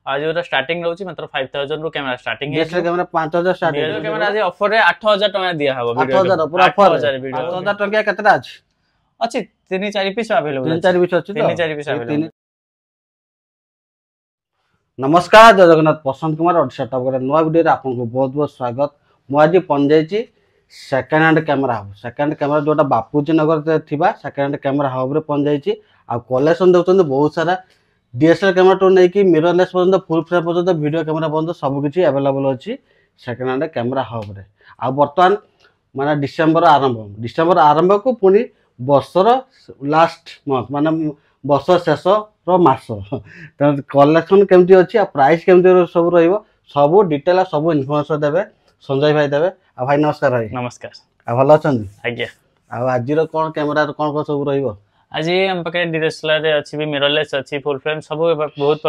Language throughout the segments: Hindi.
आज जो स्टार्टिंग रहउची मात्र 5000 रु कैमरा स्टार्टिंग है। DSLR camera 5000 starting. DSLR camera आज ऑफर रे 8000 टका दिया हबो वीडियो। 8000 पूरा ऑफर 8000 टका केतरा अछि? अछि 3-4 पीस अवेलेबल। 3-4 पीस अछि तो 3-4 पीस अवेलेबल। नमस्कार जय जगन्नाथ प्रशांत कुमार ओडिशा टॉप रे नवा वीडियो रे आपन को बहुत बहुत स्वागत। मु आज पहुंच जाईची second hand camera hub. Second camera जोटा बापूजी नगर रे थिबा सेकंड हैंड कैमरा हब रे पहुंच जाईची। आ कलेक्शन देउछन बहुत सारा डीएसएलआर कैमरा टू नै कि मिररलेस पर्यंत फुल फ्रेम पर्यंत वीडियो कैमरा पर्यंत सब किछि अवेलेबल अछि सेकंड हैंड कैमरा हब रे। आ वर्तमान माने डिसेंबर आरंभ को पुनी वर्षर लास्ट मंथ माने वर्ष शेष रो मास कलेक्शन केमती अछि आ प्राइस केमती सब रहइबो सब डिटेल सब इन्फॉर्मेशन देबे संजय भाई देबे। आ भाई नमस्कार भाई। नमस्कार। आ भलो अछन? आज्ञा। आ आजिरो कोन कैमरा कोन सब रहइबो? आज हम पके डीएसएलआर रे अछि भी मिररलेस अछि फुल फ्रेम सब बहुत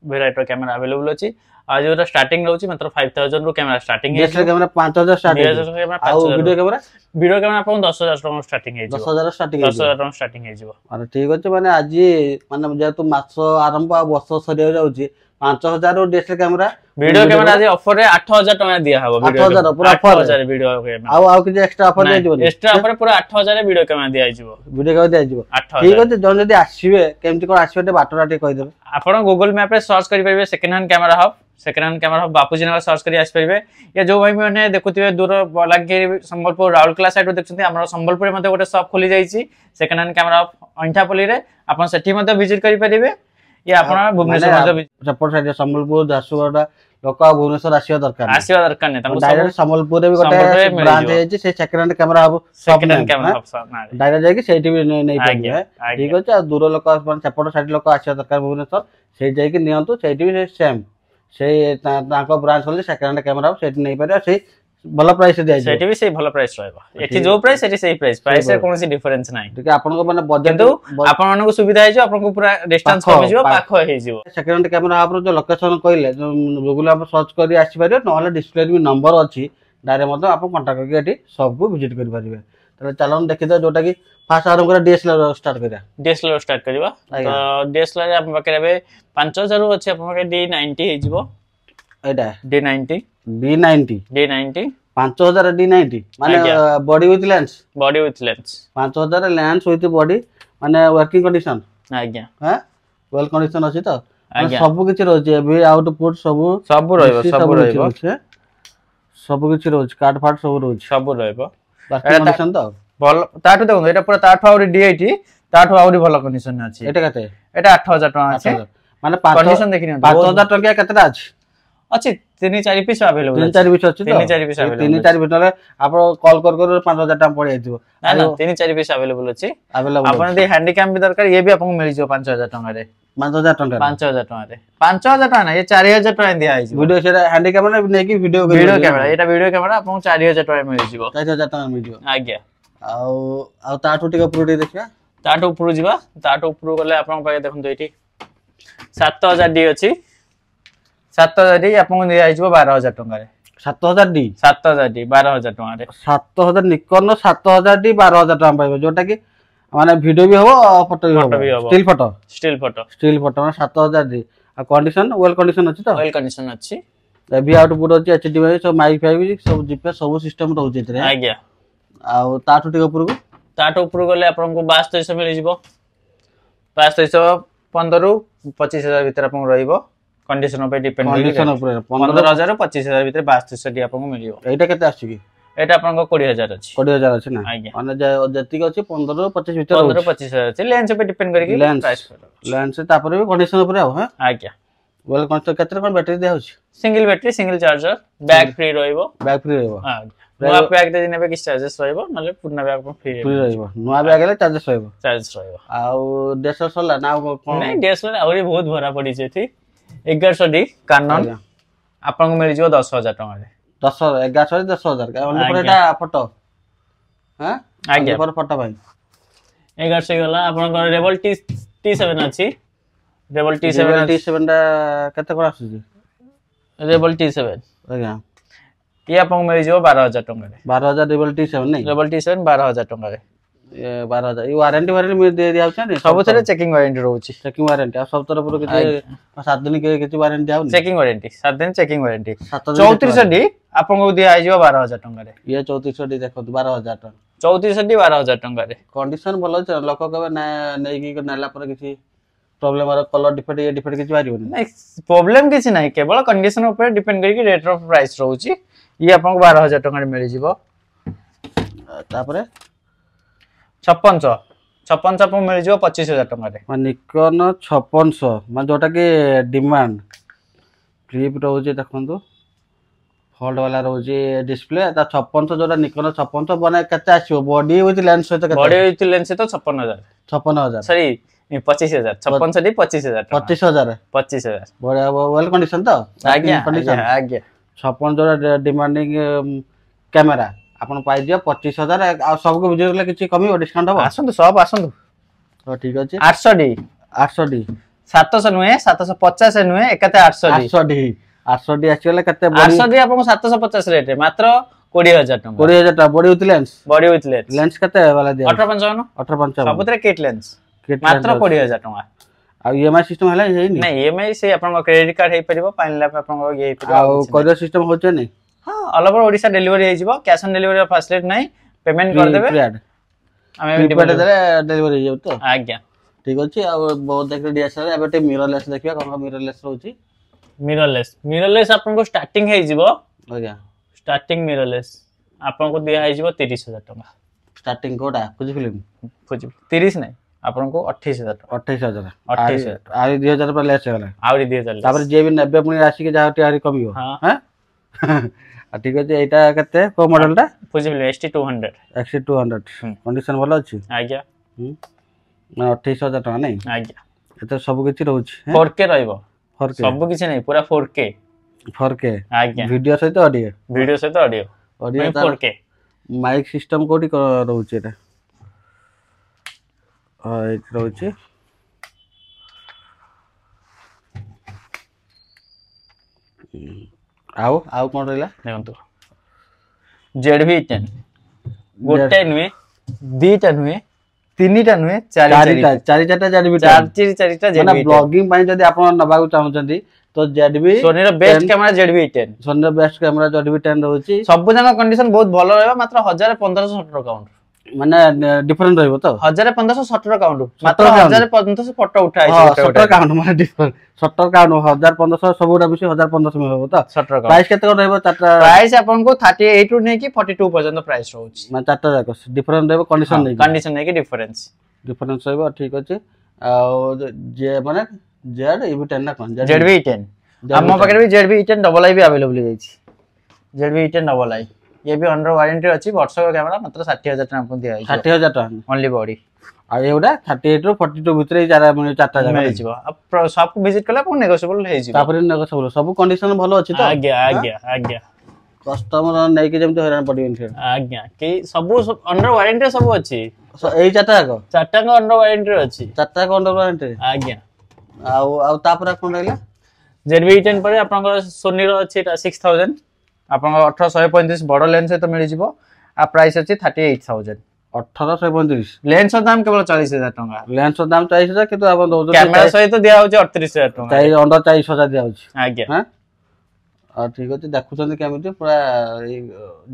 वेराइटी कैमरा अवेलेबल अछि। आज जो स्टार्टिंग रहउची मात्र 5000 रु कैमरा स्टार्टिंग है। DSLR camera 5000 starting. DSLR camera आ वीडियो कैमरा अपन 10000 टका स्टार्टिंग है। 10000 स्टार्टिंग 10000 टका स्टार्टिंग है जिवो। अरे ठीक अछि माने आज माने जेतु मास आरंभ आ वर्ष सरिया जाउची 5000 रु डीएसएलआर कैमरा वीडियो कैमरा आज ऑफर रे 8000 टका दिया हबो। 8000 पूरा ऑफर 8000 वीडियो कैमरा। आ कि एक्स्ट्रा ऑफर दे दिबो? एक्स्ट्रा ऑफर पूरा 8000 रे वीडियो कैमरा दिया जिवो। वीडियो कैमरा दिया जिवो। ठीक अछि जन जदी आसीबे केमती कोन आसीबे बाटराटी कहि देबे। आपण गूगल मैप रे सर्च करि परिबे second hand camera hub. Second hand camera hub Bapuji Nagar search करि आसी परिबे। या जो भाई माने देखुथिबे दूर बलांगीर संबलपुर राउरकेला साइड रो देखछन्ती हमर संबलपुर मध्ये गोटे शॉप खोली जाईची second hand camera hub Anthapalli रे। आपण सेठी मध्ये विजिट करि परिबे। या आपण भुवनेश्वर मध्ये सपोर्ट साइड संबलपुर झारसुगुड़ा लोक भुवनेश्वर आसीबा दरकार नै तांको डायरेक्ट संबलपुर रे भी गोटे ब्रांच है से second hand camera hub. Second hand camera hub direct जाई कि सेठी भी नै परिबे। ठीक अछि। आ दूर लोक सपोर्ट साइड लोक आसीबा दरकार भुवनेश्वर से जाई कि नियंतु सेठी भी सेम से तांको ब्रांच होले सेकंड हैंड कैमरा हब सेठी नै परिबे। से भलो प्राइस दे जाई सेठी भी से भलो प्राइस रहबो। एठी जो प्राइस सेठी सही प्राइस रे कोनोसी डिफरेंस नै। ठीक है आपन को माने बजट तो आपन मानको सुविधा है जो आपन को पूरा डिस्टेंस कम जिवो पाख हे जिवो। सेकंड हैंड कैमरा हब जो लोकेशन कहले गूगल आप सर्च करी आसी परिबे नहले डिस्प्ले भी नंबर अछि डायरेक्ट मतलब आपन कांटेक्ट करके एठी सब को विजिट करि परिबे। तले चलन देखि दो जोटा कि फास्ट आरंभ कर डीएसएलआर स्टार्ट करिया। डीएसएलआर स्टार्ट करबा तो डीएसएलआर आप बकरेबे 5000 रु अछि आपन के D90 हे जिवो। एटा D90 5000 D90 माने body with lens 5000 lens with body माने वर्किंग कंडीशन। आज्ञा हां वेल कंडीशन अछि तो सब किछि रहछि एबी आउटपुट सब रहइबो सब किछि रहछि कार्ड फाट सब रहइबो वर्किंग कंडीशन तो भल ताठु देखो एटा पूरा ताठु आउरी D80 ताठु आउरी भल कंडीशन अछि। एटा कते एटा 8000 टका अछि माने कंडीशन देखिन 5000 टका केतरा अछि? अछि 3-4 पीस अवेलेबल। 3-4 पीस अछि तो 3-4 पीस अवेलेबल। 3-4 पीस रे आपण कॉल कर 5000 टका पड़ जाइथिबो। ना ना 3-4 पीस अवेलेबल अछि। आपण दे हैंडीकैम भी दरकार ये भी आपन मिल जिवो 5000 टका रे। 5000 टका 5000 टका रे 5000 टका ना ये 4000 टका दिया आइछ। वीडियो से हैंडीकैम ने नै कि वीडियो कैमरा एटा वीडियो कैमरा आपन 4000 टका मिल जिवो। 4000 टका मिल जिवो। आज्ञा आ ताठु टिका प्रोटी देखिबा ताठु ऊपर जिबा ताठु ऊपर गले आपन पाए देखन एठी 7000 डी अछि। 7000 डी आपन दिया आइछ 12000 टका रे। 7000 डी 12000 टका रे 7000 निकन 7000 डी 12000 टका पाइबो जोटा कि माने वीडियो भी हो फोटो भी हो स्टिल फोटो माने 7000 दी। आ कंडीशन वेल कंडीशन अछि तो वेल कंडीशन अछि। एबी आउटपुट अछि एचडीएमआई सब माइक फाइव सब जीपीएस सब सिस्टम रहउछि एतरे। आज्ञा आ ताठु टिका ऊपर गले आपन को 2200 मिल जिवो। 2200 15 रु 25000 भीतर आपन रहइबो। कंडीशन पे डिपेंड कंडीशन ऊपर 15000 रु 25000 भीतर 2200 डी आपन को मिलियो। एटा केते आछि कि? एटा आपन को 20000 अछि। 20000 अछि ना माने जति के अछि 15 रु 25 भीतर 15 रु 25000 अछि। लेंस पे डिपेंड करी प्राइस लेंस तापर भी कंडीशन ऊपर आउ। हां आज्ञा वेल कंडीशन केते कोन बैटरी दे होछि? Single battery single charger bag free रहइबो। हां नवा बैग दे नेबे कि चार्जेस रहइबो नले पुरना बैग फ्री रहइबो। नवा बैग ले चार्जेस रहइबो। आ डीएसएलआर सला ना कोन नै डीएसएलआर आउरी बहुत भरा पड़ी छै थी 1100 डी कानन आपन को मिल जिवो 10000 टका रे। 10000 ओनली पर एटा फोटो। हां आज्ञा पर फोटो भाई 1100 गला आपन को रेवल T7 अछि। रेवल T7 दा केते कोन आसी? रेवल T7 आज्ञा ये आपन को मिल जिवो 12000 टका रे। 12000 रेवल T7 नै? रेवल T7 12000 टका रे। 12,000 ये वारंटी दे दिया होछ सबुथिरे चेकिंग वारंटी रहउची चेकिंग वारंटी आ सब तरफ किछि 7 दिन के किछि वारंटी आउ चेकिंग वारंटी 7 दिन चेकिंग वारंटी 34 डी आपन को दिया आइजो 12000 टंका रे ये 34 डी देखो 12,000 टका 34 डी 12000 टंका रे कंडीशन भलो छ लोक कबे नै की नेला पर किछि प्रॉब्लम और कलर डिफेक्ट ये डिफेक्ट किछि बारिबो नै प्रॉब्लम किछि नै केवल कंडीशन ऊपर डिपेंड करी कि रेट ऑफ प्राइस रहउची ये आपन को 12000 टंका रे मिलि जिवो तापरे 5600 5600 मिल जिवो 25000 टंका रे निकन 5600 मान जोटा के डिमांड फ्लिप रहउची देखंतु फोल्ड वाला रहउची डिस्प्ले ता 5600 जोटा निकन 5600 बने केते आसीबो बॉडी विथ लेंस सहित केते बॉडी विथ लेंस तो 56000 सॉरी 25000 5600 डी 25000 25000 25000 बड़ा वेल कंडीशन तो आज्ञा कंडीशन आज्ञा 56 जोटा डिमांडिंग कैमरा आपण पाइ दियो 25000 आ सब को बुझे गेले किछि कमी डिस्काउंट हो आसंतु सब आसंतु तो ठीक अछि 800 डी 700 नुए 750 नुए एकते 800 डी 800 डी आछि गेले केते 800 डी आपन 750 रेट मात्र 20000 टका 20000 टका बॉडी विथ लेंस लेंस केते वाला दिया 1855 सबुतरे किट लेंस मात्र 20000 टका आ ईएमआई सिस्टम हला हे नै ईएमआई से आपन क्रेडिट कार्ड हे परिबो 5 लाख आपन ये आ कोरियर सिस्टम होचे नै हां ऑल ओवर ओडिसा डिलीवरी हे जिवो कैश ऑन डिलीवरी फैसिलिटी नै पेमेंट कर देबे हमें डिलीवरी हे तो आज्ञा ठीक अछि आ बहुत देख डीएसएलआर एबे मिररलेस देखिया कोन मिररलेस रहउची मिररलेस आपन को स्टार्टिंग हे जिवो आज्ञा स्टार्टिंग मिररलेस आपन को दिया हे जिवो 30000 टका स्टार्टिंग कोडा फुजी फिल्म 30 नै आपन को 28000 28000 28000 आ 2000 पर लेस होला आउरी 2000 तापर जे भी नेबे पुनी राशि के जा टियारी कमियो हैं आ ठीक अछि एटा कते को मॉडल टा फुजी फिल्म XT200 कंडीशन भलो अछि आज्ञा 28000 टका नै आज्ञा एते सब किछि रहउछि 4K रहइबो 4K सब किछि नै पूरा 4K आज्ञा वीडियो सहित ऑडियो 4K माइक सिस्टम कोठी रहउछि एटा एक रहउछि आउ कोन रहला देखंतु ZV10 गोटे नुए दीटा नुए तीनटा नुए चारिटा ZV10 चारिटा ZV10 माने ब्लॉगिंग पई जदी आपण नबाकू चाहुचंती तो ZV सोनी रो बेस्ट कैमरा ZV10 सोनी रो बेस्ट कैमरा ZV10 रहउछि सब जन कंडीशन बहुत भलो रहबा मात्र 1570 काउंट माने डिफरेंट रहइबो तो 1570 काउंट मात्र 1500 फोटो उठाइ छै शटर काउंट माने डिफरेंट शटर काउंट 1500 सबुरा मिसी 1500 में होबो तो शटर काउंट प्राइस केते रहइबो चारटा प्राइस आपन को 38 रु नै कि 42 पर्यंत प्राइस रहउछि माने चारटा जाक डिफरेंट रहइबो कंडीशन नै कि डिफरेंस रहइबो ठीक अछि आ जे माने ZV10 ना कोन ZV10 हम पकड़ भी ZV10 डबल आई भी अवेलेबल है ZV10 डबल आई ये भी अंडर वारंटी अछि वर्ष का कैमरा मात्र 60000 टका आपन दिया 60000 टका ओनली बॉडी आ एउडा 38 रो 42 भितर ही चारा माने चारटा जगह मिल जिवो अब सब विजिट कला आपन नेगोशिएबल हे जिवो तापर नेगोशिएबल सब कंडीशन भलो अछि तो आज्ञा कस्टमर नै कि जेमते हैरान पडिबेन फेर आज्ञा कि सब अंडर वारंटी सब अछि एई चारटा का अंडर वारंटी अछि चारटा का अंडर वारंटी आज्ञा आ तापर कोन रहला ZV10 पर आपन सोनी रो अछि 6000 आपन 18135 बड़ लेंस से तो मिल जिवो आ प्राइस अछि 38000 1835 लेंस दाम केवल 40000 टका लेंस दाम 40000 किंतु आपन दो कैमरा सहित दिया होछि 38000 टका चाहि अंडर 40000 दिया होछि आज्ञा हां आ ठीक अछि देखुछन केमिति पूरा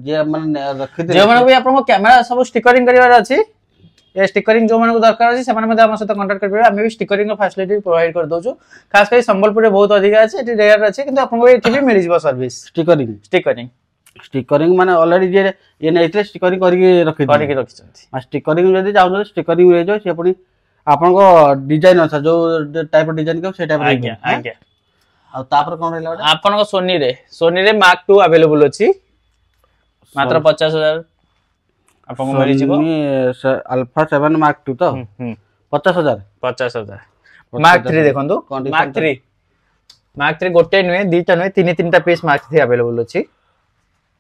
जे माने रखि जे माने भी आपन कैमरा सब स्टिकरिंग करिवार अछि ए स्टिकरिंग जो माने को दरकार अछि से माने हम सहित कांटेक्ट करबे हमें भी स्टिकरिंग फैसिलिटी प्रोवाइड कर दोछु खास कर संबलपुर रे बहुत अधिक अछि एटी रेयर अछि किंतु आपन को एटी भी मिल जिवो सर्विस स्टिकरिंग माने ऑलरेडी जे ये नैते स्टिकरिंग करके रखिछंती आ स्टिकरिंग जदी जाउन स्टिकरिंग रे जो से पडी आपन को डिजाइन अच्छा जो टाइप डिजाइन के से टाइप आज्ञा आ तापर कोन रहला आपन को सोनी रे मार्क 2 अवेलेबल अछि मात्र 50000 आपन को मिल जिवो अल्फा 7 मार्क 2 तो 50000 मार्क 3 देखंतु मार्क 3 गोटे नुए दीटा नुए तीनटा पीस मार्क 3 अवेलेबल अछि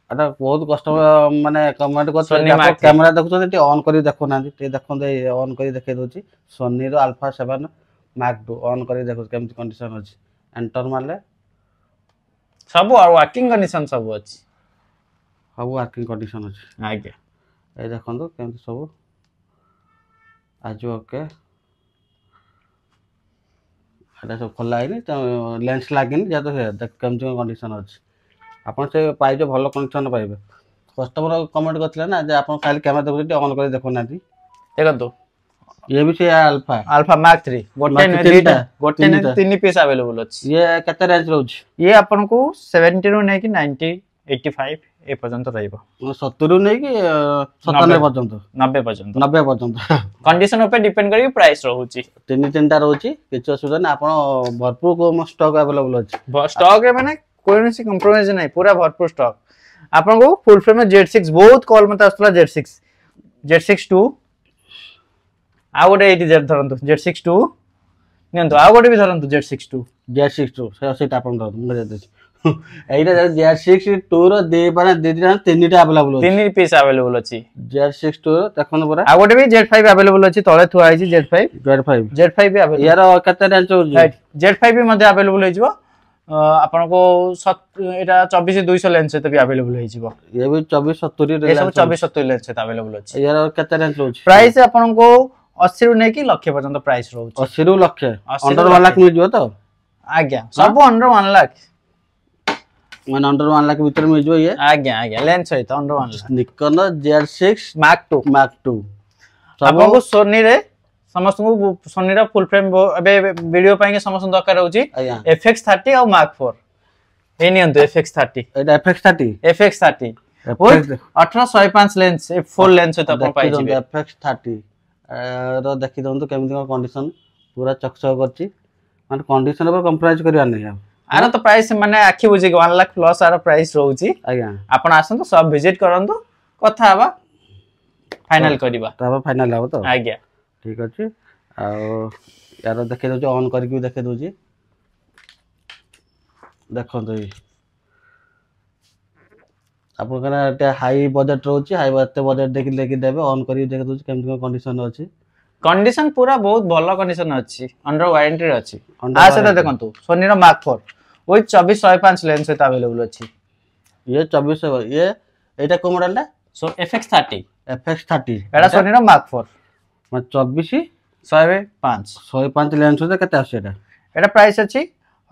अटा बहुत कस्टमर माने कमेंट कर कैमरा देखु ते ऑन करी देखो ना ते देखो दे ऑन करी देखे दोची सोनी रो अल्फा 7 मार्क 2 ऑन करी देखो केमति कंडीशन अछि एंटर मारले सब वर्किंग कंडीशन सब अछि सब वर्किंग कंडीशन अछि आज्ञा ए देखंदो केमति सब आज ओके এটা সব খোলা হয়নি তো লেন্স লাগেনি যা তো দেখ কেমতি কন্ডিশন ଅଛି ଆପଣ ସେ ପାଇବେ ଭଲ କଣ୍ଡିସନ ପାଇବେ କଷ୍ଟମର କମେଣ୍ଟ କରିଥିଲେ ନା ଯେ ଆପଣ ଖାଲି କ୍ୟାମେରା ଦେଖୁଛନ୍ତି ଅନ୍ କରି ଦେଖୁନାହାନ୍ତି ଦେଖନ୍ତୁ ଇଏ ବି ସେ ଆଲଫା ଆଲଫା ମାର୍କ 3 ଗୋଟେ Mark ନୁହେଁ III ଦୁଇଟା ଟା, ଗୋଟେ ତିନିଟା। ନୁହେଁ ତିନି ପିସ୍ ଆଭେଲେବୁଲ ଅଛି ଇଏ କେତେ ରେଞ୍ଜ ରହୁଛି ଇଏ ଆପଣଙ୍କୁ 70 ରୁ ନେଇକି 90 85 ଏ ପର୍ଯ୍ୟନ୍ତ ରହିବ 70 ରୁ ନେଇକି 97 ପର୍ଯ୍ୟନ୍ତ 90 ପର୍ଯ୍ୟନ୍ତ 90 ପର୍ଯ୍ୟନ୍ତ କଣ୍ଡିସନ ଉପରେ ଡିପେଣ୍ଡ କରିକି ପ୍ରାଇସ୍ ରହୁଛି ତିନିଟା ରହୁଛି କିଛି ଅସୁବିଧା ନାହିଁ ଆପଣ ଭରପୁର ଷ୍ଟକ୍ ଆଭେଲେବୁଲ ଅଛି ଷ୍ଟକ୍ ରେ ମାନେ କୌଣସି କମ୍ପ୍ରୋମାଇଜ ନାହିଁ ପୁରା ଭରପୁର ଷ୍ଟକ୍ ଆପଣଙ୍କୁ ଫୁଲ୍ ଫ୍ରେମ୍ Z6 ବହୁତ କଲ୍ ମତେ ଆସୁଥିଲା Z6 2 ଆଉ ଗୋଟେ ଏଇଠି ଧରନ୍ତୁ Z6 2 ନିଅନ୍ତୁ ଆଉ ଗୋଟେ ବି ଧରନ୍ତୁ Z6 2 ସେଇଟା ଆପଣ ଧରନ୍ତୁ ମୁଁ ଦେଇଦେଉଛି এইটা Z6 2 ର ତିନିଟା ଆଭେଲେବୁଲ ଅଛି ତିନି ପିସ୍ ଆଭେଲେବୁଲ ଅଛି Z6 2 ଦେଖନ୍ତୁ ପରା ଆଉ ଗୋଟେ ବି Z5 ଆଭେଲେବୁଲ ଅଛି ତଳେ ଥୁଆ ହେଇଛି Z5 ବି ଆଭେଲେବୁଲ ইয়াର କେତେ ରେଞ୍ଜ ରହୁଛି Z5 ବି ମଧ୍ୟ ଆଭେଲେବୁଲ ହେଇଯିବ ଆପଣଙ୍କୁ ଏଟା 24200 ଲେନ୍ସ ସହିତ ବି ଆଭେଲେବୁଲ ହେଇଯିବ ଇଏ ବି 2470 ଏ ସବୁ 2470 ଲେନ୍ସ ସହିତ ଆଭେଲେବୁଲ ଅଛି ইয়াର କେତେ ରେଞ୍ଜ ରହୁଛି ପ୍ରାଇସ୍ ଆପଣଙ୍କୁ 80 ରୁ ନେଇକି ଲକ୍ଷ ପର୍ଯ୍ୟନ୍ତ ପ୍ରାଇସ୍ ରହୁଛି 80 ରୁ ଲକ୍ଷ 80 ଅଣ୍ଡର ରୁ 1 ଲାખ ମିଳିଯିବ ତ ଆଜ୍ଞା ସବୁ ଅଣ୍ଡର 1 ଲାખ ମାନେ ଅଣ୍ଡର 1 ଲାખ ଭିତରେ ମିଳିଯିବ ଇଏ ଆଜ୍ଞା ଲେନ୍ସ ସହିତ ଅଣ୍ଡର 1 ଲାખ ନିକନ Z6 ମାର୍କ 2 ଆପଣଙ୍କୁ ସୋନି ର ଫୁଲ୍ ଫ୍ରେମ୍ ଏବେ ଭିडियो ପାଇଁ କି ସମସ୍ତଙ୍କୁ ଦରକାର ରହୁଛି FX30 ଆଉ Mark 4 ଏ ନିଅନ୍ତୁ FX30 ଏଟା FX30 1805 ଲେନ୍ସ ଏ ଫୁଲ୍ ଲେନ୍ସ ସହିତ ଆପଣ ପାଇଯିବେ FX30 ର ଦେଖି ଦିଅନ୍ତୁ କେମିତି କଣ କଣ୍ଡିସନ ପୁରା ଚକଚକ କରିଛି ମାନେ କଣ୍ଡିସନ ଉପରେ କମ୍ପ୍ରମାଇଜ କରିବା ନାହିଁ ଆର ତ ପ୍ରାଇସ୍ ମାନେ ଆଖି ବୁଝିକି 1 ଲାख ପ୍ଲସ୍ ଆର ପ୍ରାଇସ୍ ରହୁଛି ଆଜ୍ଞା ଆପଣ ଆସନ୍ତୁ ସବ ଭିଜିଟ୍ କରନ୍ତୁ କଥା ହବା ଫାଇନାଲ କରିବା ତାପରେ ଫାଇନାଲ ହବ ତ ଆଜ୍ଞା ଠିକ ଅଛି ଆଉ यार ଦେଖେଇ ଦଉଛି ଅନ୍ କରିକି ବି ଦେଖେଇ ଦଉଛି ଦେଖନ୍ତୁ ଏଇ ଆପଣ kana ଏଟା ହାଇ ବଜେଟ ରହୁଛି ହାଇ ବଜେଟ ଦେଖି ଦେବେ ଅନ୍ କରିକି ଦେଖେଇ ଦଉଛି କେମିତି କଣ କଣ୍ଡିସନ ଅଛି कंडीशन पूरा बहुत भलो कंडीशन अछि अंडर वारंटी रे अछि आ सेटा देखंतु सोनी रो मार्क 4 विथ 2405 लेंस सहित अवेलेबल अछि ये 24 ये एटा को मॉडल ला सो FX30 एटा सोनी रो मार्क 4 मैं 24 105 लेंस होता केते आछे एटा प्राइस अछि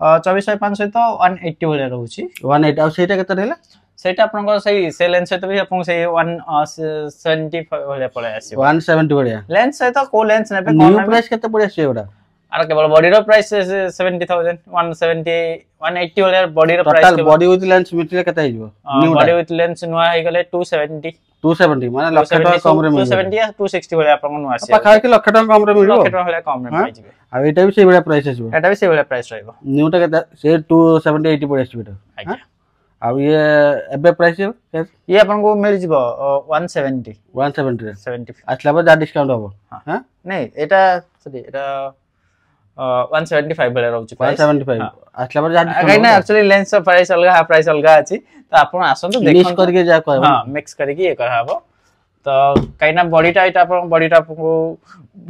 2405 सहित 180 भले रहउछि 180 आ सेटा केते रहला सेटा आपन सही से लेंस सहित भी आपन सही 175 भले पळे आसी 170 बढ़िया लेंस सहित को लेंस नेबे न्यू प्राइस केते पड़े आसी एटा आर केवल बॉडी रो प्राइस 70000 170 180 भले बॉडी रो price total body with lens मिटले केते आइबो न्यू बॉडी विथ लेंस नुआ हे गले 270 माने लाख टका कम रे मिल 270 या 260 भले आपन नु आसी पाखा के लाख टका कम रे मिलबो लाख टका भले कम रे पाइजिबे आ एटा भी सेही बडा प्राइस आसीबो एटा भी सेही बडा प्राइस रहइबो न्यू टा केते से 270 80 पड़े आसीबो आज्ञा आ ये एबे प्राइस ये आपन को मिल जिवो 170 रे 70 आछला बा जा डिस्काउंट होबो हां नहीं एटा सॉरी एटा 175 भले रहउछि प्राइस 175 आछला बा जा डिस्काउंट काई ना एक्चुअली लेंस प्राइस अलगा प्राइस अलगा अछि तो आपन आसंतु देखन मिक्स करके जा कहबो हां मिक्स करके ये करहाबो तो काई ना बॉडी टा एटा आपन बॉडी टा को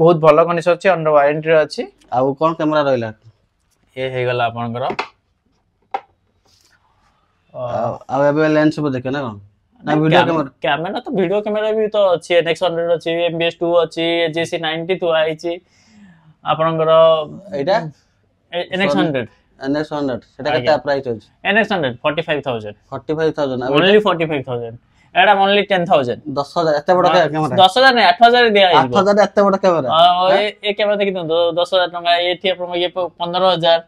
बहुत भलो कंडीशन अछि अंडर वारंटी अछि आ कोन कैमरा रहला ये हे गला आपनकर आ एबे लेंस पे देखे ना कोन ना वीडियो कैमरा तो वीडियो कैमरा भी तो अछि NX100 अछि MBS2 अछि GC90 तो आइछि आपनकर एटा NX100 सेटा केता प्राइस अछि NX100 45000 ओनली 45000 एटा ओनली 10000 10000 एते बडा कैमरा 10000 नहीं 8000 दिया 8000 एते बडा कैमरा ए कैमरा देखि दो 10000 टका एठी आपन ये 15000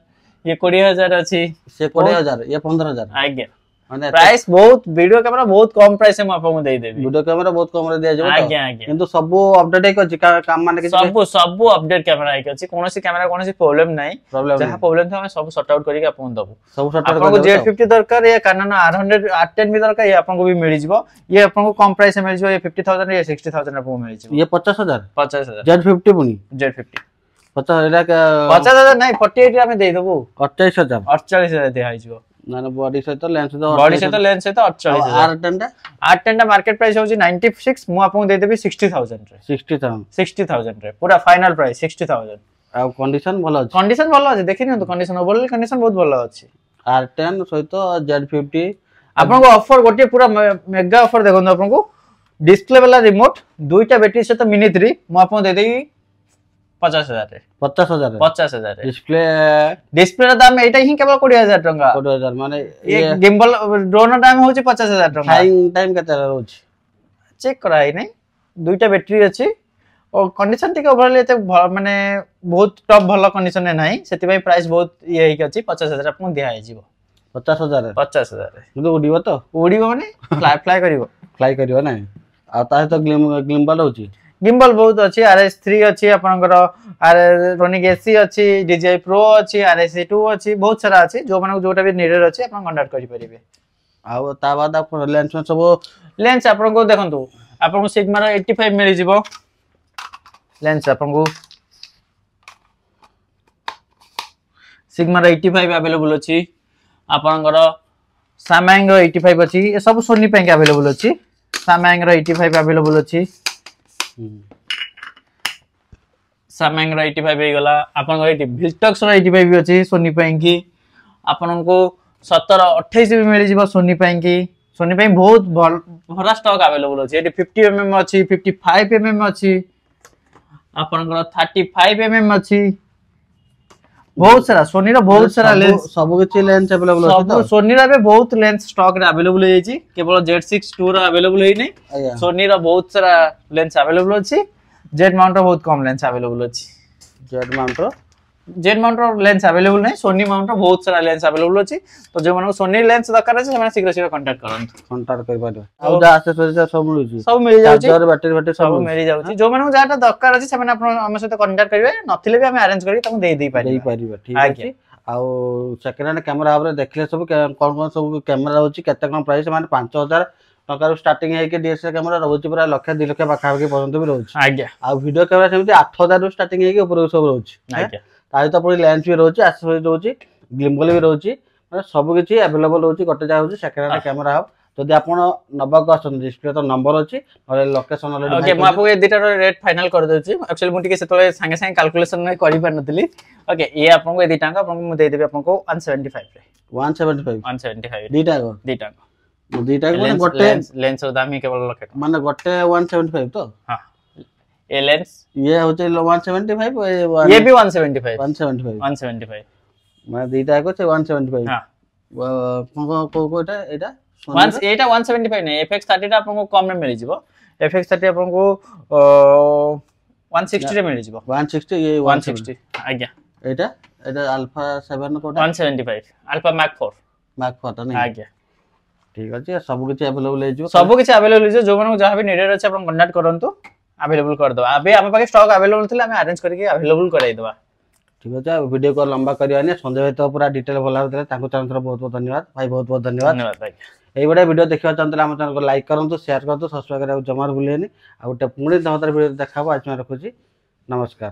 ये 20000 अछि से 20000 ये 15000 आज्ञा माने प्राइस बहुत वीडियो कैमरा बहुत कम प्राइस में आपन दे देबी वीडियो कैमरा बहुत कम रे दिया जबो आज्ञा आज्ञा किंतु सब अपडेट एक अछि काम माने सब अपडेट कैमरा एक अछि कोनोसी कैमरा कोनोसी प्रॉब्लम नाही जहा प्रॉब्लम था हम सब सॉर्ट आउट करिक आपन दबो सब सॉर्ट आउट आपन को Z50 दरकार ये Canon R100 R10 भी दरकार ये आपन को भी मिल जिवो ये आपन को कम प्राइस में मिल जिवो ये 50000 ये 60000 आपन को मिल जिवो ये 50000 Z50 पुनी Z50 50 एटा 50000 नहीं 48 रे हम दे देबो 28000 48000 दे आइजो ना बॉडी सहित लेंस तो बॉडी सहित लेंस सहित 48000 R10 टा मार्केट प्राइस होची 96 मु आपन दे देबी 60000 रे 60000 रे पूरा फाइनल प्राइस 60000 आ कंडीशन भलो अछि कंडीशन भलो अछि देखि नियंतु कंडीशन ओवरऑल कंडीशन बहुत भलो अछि R10 सहित Z50 आपन को ऑफर गोटे पूरा मेगा ऑफर देखन आपन को डिस्प्ले वाला रिमोट दुईटा बैटरी सहित मिनी 3 मु आपन दे देई 50,000 रे 50,000 50,000 रे डिस्प्ले डिस्प्ले दाम एटा ही केवल 20,000 टंका 20,000 माने ये गिम्बल ड्रोन दाम होची 50,000 टंका फ्लाइंग टाइम केते रहउछ चेक कराई नै दुईटा बैटरी अछि और कंडीशन टिके ओवरऑल एते माने बहुत टॉप भलो कंडीशन नै नाही सेति भाई प्राइस बहुत ये ही अछि 50,000 आपन दिया है जीवो 50,000 50,000 କିନ୍ତୁ ଉଡ଼ିବ ତ उड़ीबो माने फ्लाई करिवो फ्लाई करिବ ना आ ता तो ग्लिम्बल होची गिम्बल बहुत अछि RS3 अछि आपनकर रोनिक एसी अछि DJI Pro अछि RS2 अछि बहुत सारा अछि जो माने जोटा भी नीडेड अछि आपन कांटेक्ट करि परिबे आ ता बाद आपन लेंस में सब लेंस आपन को देखंतु आपन को सिग्मा रो 85 मिली जिवो लेंस आपन को सिग्मा रो 85 अवेलेबल अछि आपनकर सामयांग रो 85 अछि ए सब सोनी पे अवेलेबल अछि सामयांग रो 85 अवेलेबल अछि सामयांग रो 85 हे गला आपन को 80 विल्टक्स रो 85 भी अछि सोनी पे की आपन को 17 28 भी मिली जिवो सोनी पे की सोनी पे बहुत भरा स्टॉक अवेलेबल अछि एटी 50 mm अछि 55 mm अछि आपन को 35 mm अछि बहुत सारा सोनी रो बहुत सारा लेंस सब किछि लेंस अवेलेबल अछि सब सोनी रो बहुत लेंस स्टॉक रे अवेलेबल हे छी केवल Z6 II रो अवेलेबल हे नै सोनी रो बहुत सारा लेंस अवेलेबल अछि जेड माउंट रो बहुत कम लेंस अवेलेबल अछि जेड माउंट रो लेंस अवेलेबल नै सोनी माउंट रो बहुत सारा लेंस अवेलेबल अछि तो जे माने सोनी लेंस दरकार अछि से शीघ्र शीघ्र कांटेक्ट कर पारे आ जा एक्सेसरीज सब मिलुची सब मिल जाउची चार्जर बैटरी सब मिल जाउची जो माने जाटा दरकार अछि से माने आपण हम सहित कांटेक्ट करिवे नथिले भी हम अरेंज करी तम दे पारिबा ठीक अछि आ सेकंड हैंड कैमरा हमरे देखले सब कोन सब कैमरा होची केते कोन प्राइस माने 5,000 टका स्टार्टिंग है कि DSLR कैमरा रहउची पूरा लाख 2 लाख पाखा के पर्यंत भी रहउची आज्ञा आ वीडियो कैमरा सेमति 8,000 रो स्टार्टिंग है कि ऊपर सब रहउची आज्ञा ताई तो पूरी लेंस भी रहउची एक्सेसरीज रहउची गिम्बल भी रहउची माने सब किछि अवेलेबल होची गटे जा होची सेकंड हैंड कैमरा हब जदि आपण नबा को आछन डिस्प्ले तो नंबर अछि और लोकेशन ऑलरेडी ओके म आपको ए दिटा रेट फाइनल कर देउची एक्चुअली मु टिके सेतले संगे संगे कैलकुलेशन नै करि पार नथली ओके ये आपन को ए दिटा का आपन को दे देबे आपन को 175 रे 175 दिटा माने गोटे लेंस रो दाम ही केवल लखे माने गोटे 175 तो हां ए लेंस ये होचे 175 ये भी 175 माने दीटा को 175 हां कोटा एटा वंस एटा 175 नै FX30 टा आपन को कम में मिल जिवो FX30 आपन को 160 रे मिल जिवो 160 ये 160 आज्ञा एटा अल्फा 7 कोटा 175 अल्फा मैक 4 तो नहीं आज्ञा ठीक अछि सब किछि अवेलेबल हे जिवो सब किछि अवेलेबल हे जो माने जहां भी नीडेड अछि आपन कांटेक्ट करंतु अवेलेबल कर दो अबे हम पाके स्टॉक अवेलेबल थिला हम अरेंज करके अवेलेबल कराई दवा ठीक अछि वीडियो को लंबा करियानी संजय भाई तो पूरा डिटेल बोला देले ताको चैनल बहुत बहुत धन्यवाद भाई बहुत बहुत धन्यवाद भाई एई बडा वीडियो देखिबा चंतला हम चैनल को लाइक करंतु शेयर करंतु सब्सक्राइब करब जमार भूलेनी आ उटे पुणी दमतर वीडियो देखाबो आज मैं रखुची नमस्कार।